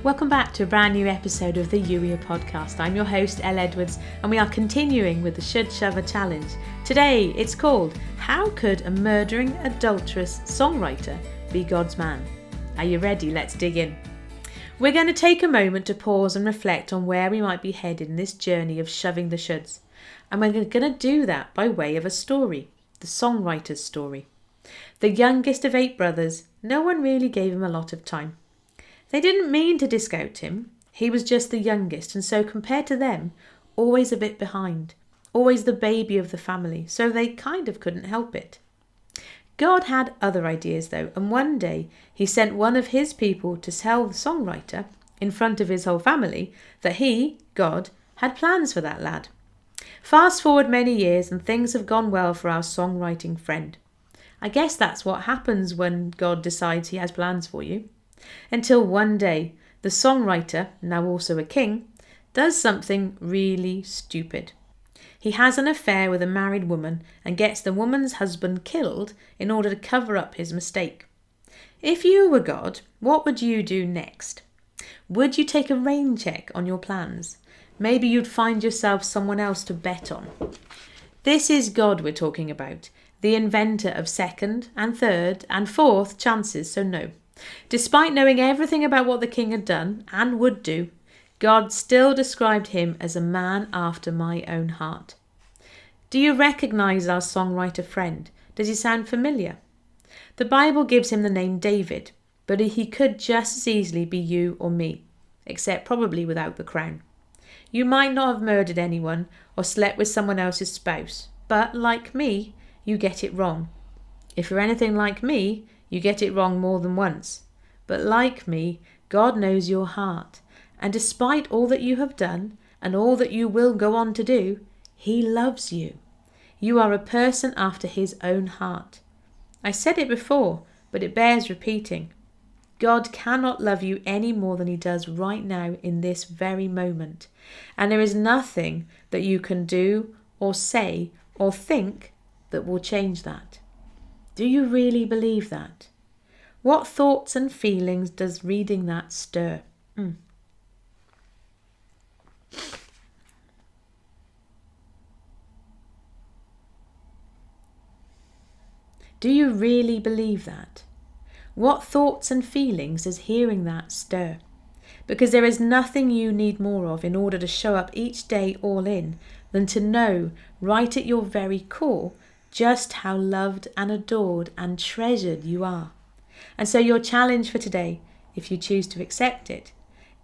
Welcome back to a brand new episode of the Yuria podcast. I'm your host, Elle Edwards, and we are continuing with the Should Shove a challenge. Today, it's called How Could a Murdering, Adulterous Songwriter Be God's Man? Are you ready? Let's dig in. We're going to take a moment to pause and reflect on where we might be headed in this journey of shoving the shoulds. And we're going to do that by way of a story, the songwriter's story. The youngest of 8 brothers, no one really gave him a lot of time. They didn't mean to discount him. He was just the youngest, and so compared to them, always a bit behind, always the baby of the family, so they kind of couldn't help it. God had other ideas though, and one day he sent one of his people to tell the songwriter, in front of his whole family, that he, God, had plans for that lad. Fast forward many years and things have gone well for our songwriting friend. I guess that's what happens when God decides he has plans for you. Until one day, the songwriter, now also a king, does something really stupid. He has an affair with a married woman and gets the woman's husband killed in order to cover up his mistake. If you were God, what would you do next? Would you take a rain check on your plans? Maybe you'd find yourself someone else to bet on. This is God we're talking about, the inventor of second and third and fourth chances, so no. Despite knowing everything about what the king had done and would do, God still described him as a man after my own heart. Do you recognize our songwriter friend? Does he sound familiar? The Bible gives him the name David, but he could just as easily be you or me, except probably without the crown. You might not have murdered anyone or slept with someone else's spouse, but like me, you get it wrong. If you're anything like me, you get it wrong more than once. But like me, God knows your heart. And despite all that you have done and all that you will go on to do, he loves you. You are a person after his own heart. I said it before, but it bears repeating. God cannot love you any more than he does right now in this very moment. And there is nothing that you can do or say or think that will change that. Do you really believe that? What thoughts and feelings does reading that stir? Do you really believe that? What thoughts and feelings does hearing that stir? Because there is nothing you need more of in order to show up each day all in than to know right at your very core just how loved and adored and treasured you are. And so your challenge for today, if you choose to accept it,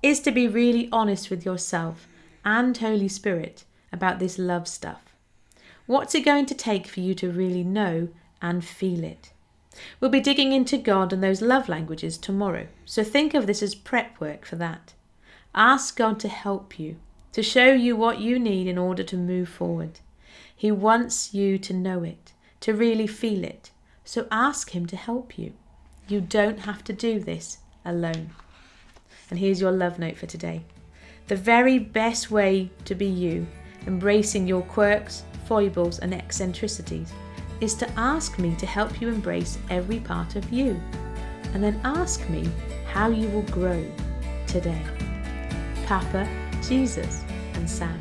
is to be really honest with yourself and Holy Spirit about this love stuff. What's it going to take for you to really know and feel it? We'll be digging into God and those love languages tomorrow, so think of this as prep work for that. Ask God to help you, to show you what you need in order to move forward. He wants you to know it, to really feel it, so ask him to help you. You don't have to do this alone. And here's your love note for today. The very best way to be you, embracing your quirks, foibles and eccentricities, is to ask me to help you embrace every part of you. And then ask me how you will grow today. Papa, Jesus and Sam.